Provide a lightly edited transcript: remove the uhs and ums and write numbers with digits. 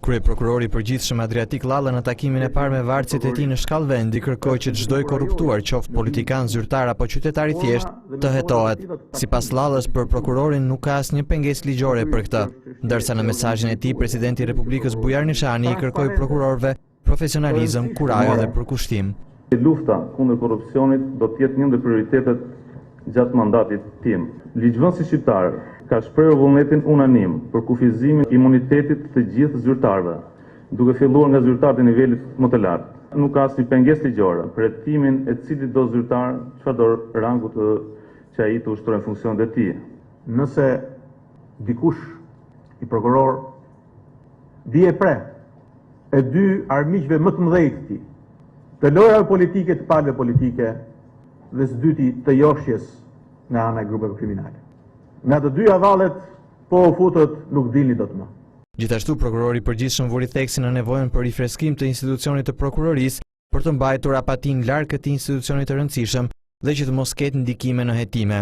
Kryeprokurori i përgjithshëm Adriatik Llalla në takimin e parë me varësit e tij në Shkallëvendi kërkoi që çdo i korruptuar, qoftë politikan, zyrtar apo qytetar i thjesht, të hetohet. Sipas Llallës, për prokurorin nuk ka asnjë pengesë ligjore për këtë, ndërsa në mesazhin e tij presidenti i Republikës Bujar Nishani i kërkoi prokurorëve profesionalizëm, kurajo dhe përkushtim. Lufta kundër korrupsionit do të jetë një ndër prioritetet gjatë mandatit tim. Ligjvënësi shqiptar ka shprehur vullnetin unanim për kufizimin e imunitetit të gjithë zyrtarëve, duke filluar nga zyrtarët e nivelit më të lartë. Nuk ka asnjë pengesë ligjore për hetimin e cilit do zyrtar, çfarëdo rangu që ai të ushtrojë funksionet e tij. Nëse dikush i prokuror bie pre e dy armiqve më të mëdhenj të tij, të lojrave politike, të palëve politike dhe së dyti të joshjes nga ana e grupeve kriminale. Nga të dyja vallet, po u futët nuk dilni dot më. Gjithashtu, prokurori i përgjithshëm vuri theksin në nevojën për rifreskim të institucionit të prokurorisë për të mbajtur apatin larg këtij institucioni të rëndësishëm dhe që të mos ketë ndikime në hetime.